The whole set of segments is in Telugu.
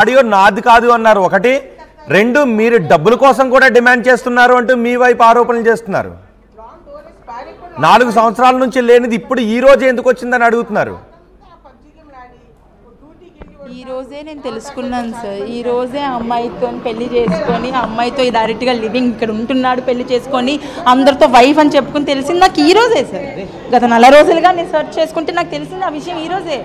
ఆడియో నాది కాదు అన్నారు ఒకటి, రెండు మీరు డబ్బుల కోసం కూడా డిమాండ్ చేస్తున్నారు అంటూ మీ వైపు ఆరోపణలు చేస్తున్నారు. 4 సంవత్సరాల నుంచి లేనిది ఇప్పుడు ఈ రోజు ఎందుకు వచ్చిందని అడుగుతున్నారు. ఈ రోజే నేను తెలుసుకున్నాను సార్. ఈ రోజే అమ్మాయితో పెళ్లి చేసుకొని అమ్మాయితో డైరెక్ట్గా లివింగ్ ఇక్కడ ఉంటున్నాడు, పెళ్లి చేసుకొని అందరితో వైఫ్ అని చెప్పుకుని తెలిసింది నాకు ఈ రోజే సార్. గత 4 రోజులుగా నేను సెర్చ్ చేసుకుంటే నాకు తెలిసింది ఆ విషయం ఈ రోజే.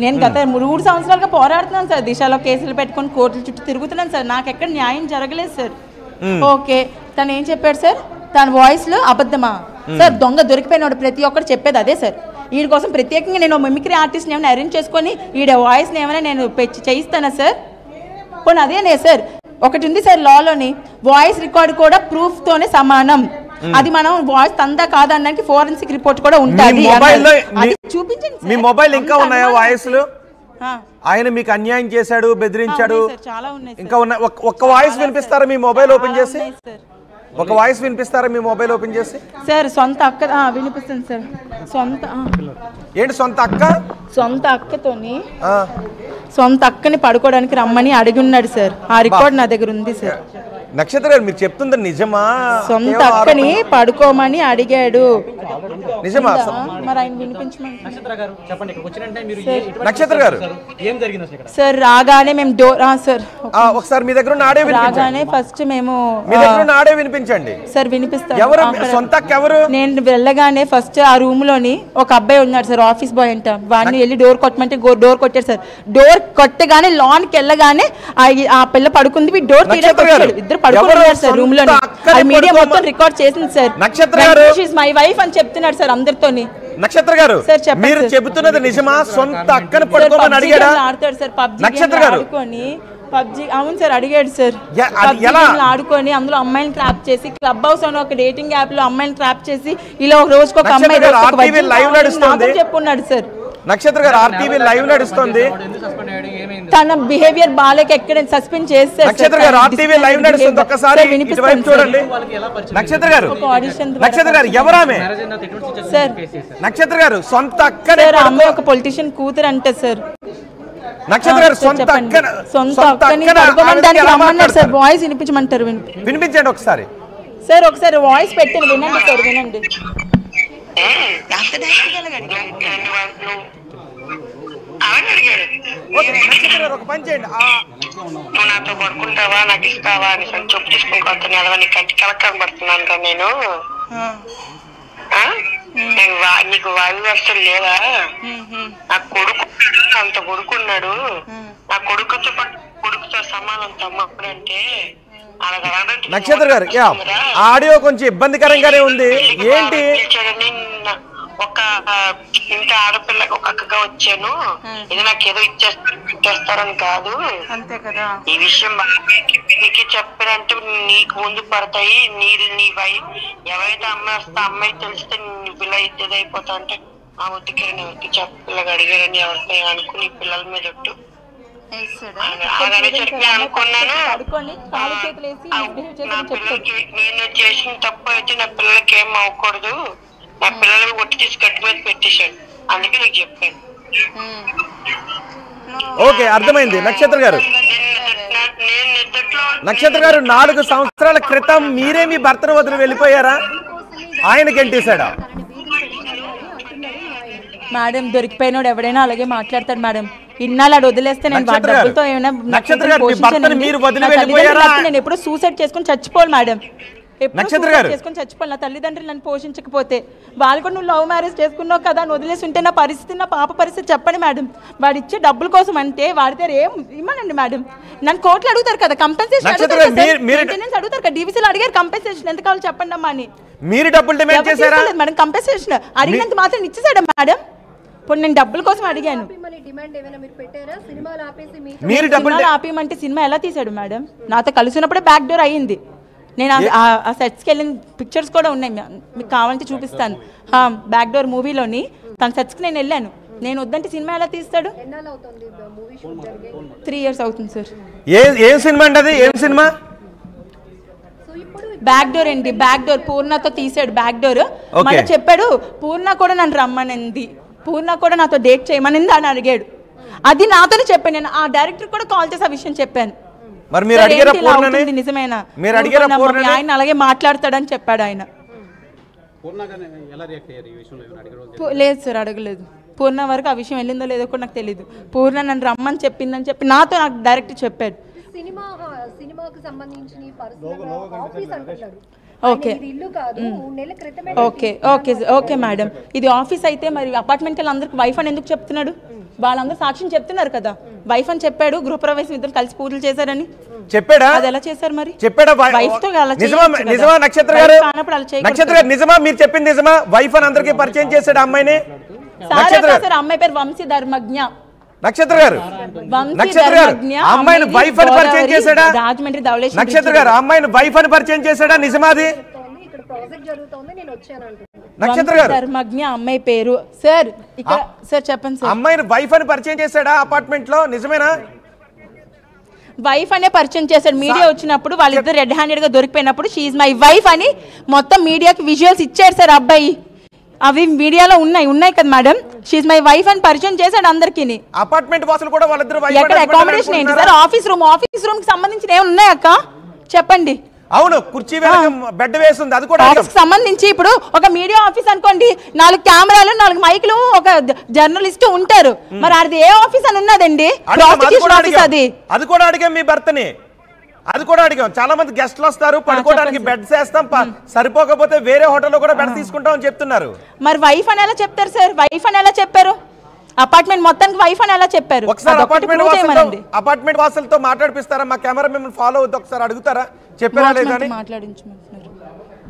నేను గత 3 సంవత్సరాలుగా పోరాడుతున్నాను సార్, దిశలో కేసులు పెట్టుకొని కోర్టుల చుట్టూ తిరుగుతున్నాను సార్. నాకు ఎక్కడ న్యాయం జరగలేదు సార్. ఓకే, తను ఏం చెప్పాడు సార్, తన వాయిస్లో అబద్ధమా సార్? దొంగ దొరికిపోయినాడు ప్రతి ఒక్కరు చెప్పేది అదే సార్. వీడి కోసం ప్రత్యేకంగా నేను మిమిక్రీ ఆర్టిస్ట్ని ఏమైనా అరేంజ్ చేసుకొని వీడి వాయిస్ని ఏమైనా నేను చేయిస్తానా సార్? పోనీ అదేనే సార్, ఒకటి ఉంది సార్ లాలోని, వాయిస్ రికార్డ్ కూడా ప్రూఫ్తోనే సమానం. అది మనం వాయిస్ తందా కాదనడానికి ఫోరెన్సిక్ రిపోర్ట్ కూడా ఉంటుంది. చూపించండి. మీ మొబైల్ ఇంకా ఉన్నాయా వాయిస్లు? ఆయన మీకు అన్యాయం చేశాడు, బెదిరించాడు, ఇంకా ఉన్నాయి. ఒక్క వాయిస్ వినిపిస్తారా మీ మొబైల్ ఓపెన్ చేసి? ఒక వాయిస్ వినిపిస్తారా మీ మొబైల్ ఓపెన్ చేసి? సార్ సొంత అక్క వినిపిస్తుంది సార్. సొంత ఏంటి సొంత అక్క? సొంత అక్కతోని సొంత అక్కని పడుకోవడానికి రమ్మని అడిగి ఉన్నాడు సార్. ఆ రికార్డ్ నా దగ్గర ఉంది సార్. నక్షత్ర గారు మీరు చెప్తుంది నిజమా? సొంత అక్కని పడుకోమని అడిగాడు. నిజమా? మరి ఆయన వినిపించమని. నక్షత్ర గారు సార్ రాగానే మేము డోర్ సార్ ఒకసారి మీ దగ్గర ఉన్న ఆడియో రాగానే ఫస్ట్ మేము మీ దగ్గర ఉన్న ఆడియో వినిపించండి సార్. వినిపిస్తాను. ఎవరు సొంత అక్క ఎవరు? నేను వెళ్ళగానే ఫస్ట్ ఆ రూమ్ లోని ఒక అబ్బాయి ఉన్నాడు సార్, ఆఫీస్ బాయ్ అంట. వాడిని వెళ్ళి డోర్ కొట్టమంటే డోర్ కొట్టాడు సార్. డోర్ కొట్టగానే లాన్ కి వెళ్ళగానే ఆ పిల్ల పడుకుంది, డోర్ తీయడానికి ఇద్దరు పడుకున్నారు సార్ రూమ్ లోని. మీడియా మొత్తం రికార్డ్ చేసింది సార్. నక్షత్ర గారు మై వైఫ్ అని చెప్తున్నాడు సార్ అందరితోని. నక్షత్ర గారు మీరు చెబుతున్నది నిజమా? సొంత అక్కని పడుకోమని అడిగాడా? ఆడతాడు సార్ పబ్జి నక్షత్ర గారు ఆడుకొని. పబ్జి అవును సార్ అడిగాడు సార్. ఆడుకొని అందులో అమ్మాయిని ట్రాప్ చేసి, క్లబ్ హౌస్ అని ఒక డేటింగ్ యాప్ లో అమ్మాయిని ట్రాప్ చేసి ఇలా ఒక రోజుకి ఒక అమ్మాయి చెప్పున్నాడు సార్. నక్షత్ర గారు ఆర్టీవీ లైవ్ నడుస్తుంది, తన బిహేవియర్ బాలేక ఎక్కడ సస్పెండ్ చేస్తారు. నక్షత్ర గారు ఆర్టీవీ లైవ్ నడుస్తుంది, ఒక్కసారి ఇటువైపు చూడండి. నక్షత్ర గారు నక్షత్ర గారు ఎవరామె? సార్ నక్షత్ర గారు సొంత అక్కనే అమ్మాయి ఒక పొలిటీషియన్ కూతురు అంటే సార్. నక్షత్ర గారు సొంత అక్కని పడుకోమని రమ్మన్నాడు సార్. వాయిస్ వినిపించమంటారు. వినిపించండి ఒకసారి సార్. ఒకసారి వాయిస్ పెట్టండి, వినండి సార్, వినండి. ఒక పని చేయండి, నువ్వు నాతో పడుకుంటావా, నాకు ఇస్తావా అని చెప్పు తీసుకుని ఎదవని కంటి కలెక్టర్ పడుతున్నాను నేను. నీకు వాయు వ్యవస్థలు లేదా? నా కొడుకు అంత కొడుకున్నాడు, నా కొడుకుతో సమానం తమ్ముడు అంటే. నక్షత్ర గారు ఆడియో కొంచెం ఇబ్బందికరంగానే ఉంది. ఏంటి ఒక ఇంత ఆడపిల్లకి ఒక అక్కగా వచ్చాను, ఇది నాకు ఏదో ఇచ్చేస్తారని కాదు. అంతే కదా. ఈ విషయం నీకు చెప్పారంటే నీకు ముందు పడతాయి. నీ ఎవరైతే అమ్మాయి వస్తే అమ్మాయి తెలిస్తే నువ్వు ఇలా ఇద్దరైపోతా అంటే ఆ వద్దుకి చెప్పిల్లగా అడిగారని ఎవరితో అనుకుని పిల్లల మీద ఒట్టు అనుకున్నాను. నా పిల్లలకి నేను చేసిన తప్పు అయితే నా పిల్లలకి ఏం అవ్వకూడదు, నా పిల్లలకి ఒట్టి తీసి గట్టి మీద పెట్టేశాడు, అందుకే నీకు చెప్పాను. ఓకే అర్థమైంది నక్షత్ర గారు. నక్షత్ర గారు 4 సంవత్సరాల క్రితం మీరే మీ భర్తను వదిలి వెళ్ళిపోయారా? ఆయనకి ఎంటేశాడా? మేడం దొరికిపోయినోడు ఎవడైనా అలాగే మాట్లాడతాడు మేడం. ఇన్నాళ్ళు అది వదిలేస్తే నేను డబ్బులతో ఏమైనా నేను ఎప్పుడో సూసైడ్ చేసుకుని చచ్చిపోవాలి మేడం. చేసుకుని చచ్చిపోవాలి. నా తల్లిదండ్రులు నన్ను పోషించకపోతే వాళ్ళు కూడా నువ్వు లవ్ మ్యారేజ్ చేసుకున్నావు కదా అని వదిలేసి ఉంటే నా పరిస్థితి, నా పాప పరిస్థితి చెప్పండి మేడం. వాడు ఇచ్చే డబ్బుల కోసం అంటే వాడితే ఏం ఇమ్మనండి మేడం. నన్ను కోట్లు అడుగుతారు కదా, కంపెన్సేషన్ అడుగుతారు కదా, డీవీసీలో అడిగారు కంపెన్సేషన్ ఎంత కావాలో చెప్పండి అమ్మా అని. మీరు డబ్బులు డిమాండ్ చేశారా మేడం? కంపెన్సేషన్ అడిగినంత మాత్రం ఇచ్చేసాడా మేడం? ఇప్పుడు నేను డబ్బుల కోసం అడిగాను. సినిమాలు ఆపేయమంటే సినిమా ఎలా తీసాడు మేడం? నాతో కలిసినప్పుడే బ్యాక్ డోర్ అయ్యింది. నేను ఆ సెట్స్కి వెళ్ళిన పిక్చర్స్ కూడా ఉన్నాయి, మీకు కావాలంటే చూపిస్తాను. బ్యాక్ డోర్ మూవీలోని తన సెట్స్కి నేను వెళ్ళాను. నేను వద్దంటే సినిమా ఎలా తీస్తాడు? 3 years అవుతుంది సార్. ఏం సినిమా అండి అది? ఏం సినిమా? బ్యాక్ డోర్ అండి. బ్యాక్ డోర్ పూర్ణతో తీసాడు. బ్యాక్ డోర్ మళ్ళీ చెప్పాడు పూర్ణ కూడా నన్ను రమ్మనింది, పూర్ణ కూడా నాతో డేట్ చేయమనింది అని అడిగాడు. అది నాతోనే చెప్పాను. నేను ఆ డైరెక్టర్ కూడా కాల్ చేసి ఆ విషయం చెప్పాను. మరి మీరు అడిగారా పూర్ణని? నిజమేనా? మీరు అడిగారా పూర్ణని? ఆయన అలాగే మాట్లాడతాడని చెప్పాడు ఆయన. లేదు సార్, అడగలేదు. పూర్ణ వరకు ఆ విషయం వెళ్ళిందో లేదో కూడా నాకు తెలియదు. పూర్ణ నన్ను రమ్మని చెప్పిందని చెప్పి నాతో నాకు డైరెక్ట్ చెప్పాడు. సినిమాకు సంబంధించిన ఆఫీస్ అంటున్నాడు. Okay okay okay okay madam, ఇది ఆఫీస్ అయితే మరి అపార్ట్మెంట్కి వెళ్ళి అందరికి వైఫ్ అని ఎందుకు చెప్తున్నాడు? వాళ్ళందరూ సాక్ష్యం చెప్తున్నారు కదా, వైఫ్ అని చెప్పాడు. గృహప్రవేశం ఇద్దరు కలిసి పూజలు చేశారని చెప్పాడా? అది ఎలా చేశారు మరి? చెప్పాడా? వైఫ్ తో నిజమా నక్షత్ర గారు? నక్షత్ర గారు నిజమా? మీరు చెప్పింది నిజమా? వైఫ్ అని అందరికీ పరిచయం చేశాడు అమ్మాయిని? సార్ అమ్మాయి పేరు వంశీ ధర్మజ్ఞ. నక్షత్ర గారు, నక్షత్ర గారు అమ్మాయిని వైఫ్ అని పరిచయం చేశాడా? రాజమండ్రి ధవళేశ్వరి. నక్షత్ర గారు అమ్మాయిని వైఫ్ అని పరిచయం చేశాడా? నిజమాది? నక్షత్ర గారు ధర్మజ్ఞ అమ్మాయి పేరు. సార్ ఇక్కడ సార్ చెప్పండి సార్. అమ్మాయిని వైఫ్ అని పరిచయం చేశాడా అపార్ట్మెంట్ లో? నిజమేనా? వైఫ్ అనే పరిచయం చేశాడు. మీడియా వచ్చినప్పుడు వాళ్ళిద్దరు రెడ్ హ్యాండెడ్ గా దొరికిపోయినప్పుడు షీఈ్ మై వైఫ్ అని మొత్తం మీడియాకి విజువల్స్ ఇచ్చారు సార్ అబ్బాయి. అవి మీడియాలో ఉన్నాయి కదా మేడం. షీఈ్ మై వైఫ్ అని పరిచయం చేశాడు అందరికి. అపార్ట్మెంట్ వాసులు కూడా వాళ్ళిద్దరు వైఫ్. ఎక్కడ అకామిడేషన్ ఏంటి సార్? ఆఫీస్ రూమ్ కి సంబంధించిన ఏమైనా ఉన్నాయా అక్క చెప్పండి. అవును, కుర్చీ బెడ్ వేస్తుంది, అది కూడా సంబంధించి. ఇప్పుడు ఒక మీడియా ఆఫీస్ అనుకోండి, 4 కెమెరాలు 4 మైకులు, ఒక జర్నలిస్ట్ ఉంటారు. మరి అది ఏ ఆఫీస్ అని ఉన్నదండి? అది కూడా అడిగాం మీ భర్తని, అది కూడా అడిగాం. చాలా మంది గెస్ట్లు వస్తారు, పడుకోవడానికి బెడ్స్ వేస్తాం, సరిపోకపోతే వేరే హోటల్లో కూడా బెడ్ తీసుకుంటాం అని చెప్తున్నారు. మరి వైఫ్ అని ఎలా చెప్తారు సార్? వైఫ్ అని ఎలా చెప్పారు? అపార్ట్మెంట్ మొత్తానికి వైఫ్ అని ఎలా చెప్పారు? ఒకసారి అపార్ట్మెంట్ వాసులతో మాట్లాడిపిస్తారా? మా కెమెరా మిమ్మల్ని ఫాలో అవుతుంది, ఒకసారి అడుగుతారా చెప్పారా లేదా అని?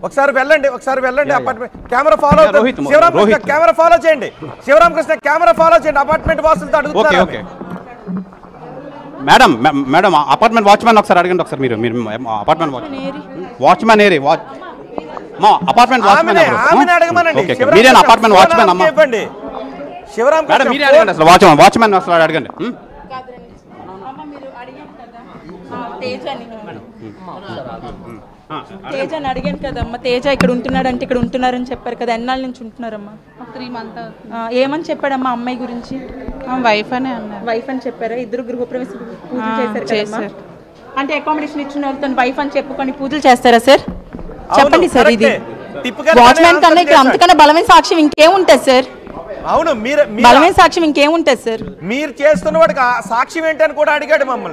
ఒకసారి వెళ్ళండి అపార్ట్మెంట్ కెమెరా ఫాలో అవుతుంది. శివరామకృష్ణ కెమెరా ఫాలో చేయండి. అపార్ట్మెంట్ వాసులతో అడుగుతారా? మేడం అపార్ట్మెంట్ వాచ్మెన్ ఒకసారి అడగండి. ఒకసారి మీరు వాచ్మెన్ ఏరి అపార్ట్మెంట్ వాచ్మెన్ మీరేనా? అపార్ట్మెంట్ వాచ్మెన్ అమ్మా, మీరే అడగండి. అసలు వాచ్మెన్ అసలు అడగండి. తేజ అని అడిగాను కదమ్మా. తేజ ఇక్కడ ఉంటున్నాడంటే ఇక్కడ ఉంటున్నారని చెప్పారు కదా, ఎన్నాళ్ళ నుంచి ఉంటున్నారమ్మా? 3 months. ఏమని చెప్పాడమ్మా అమ్మాయి గురించి? వైఫ్ అని అన్నారు. వైఫ్ అని చెప్పారా? ఇద్దరు గృహప్రవేశం పూజలు చేశారు. అంటే అకామిడేషన్ ఇచ్చిన వాళ్ళతో వైఫ్ అని చెప్పుకొని పూజలు చేస్తారా సార్? చెప్పండి సార్. ఇది వాచ్మెన్ కన్నా ఇక్కడ అంతకన్నా బలమైన సాక్ష్యం ఇంకేముంటుంది సార్? అవును, బలమైన సాక్ష్యం ఇంకేముంటుంది సార్? మీరు చేస్తున్న వాడికి సాక్ష్యం ఏంటని కూడా అడిగాడు మమ్మల్ని.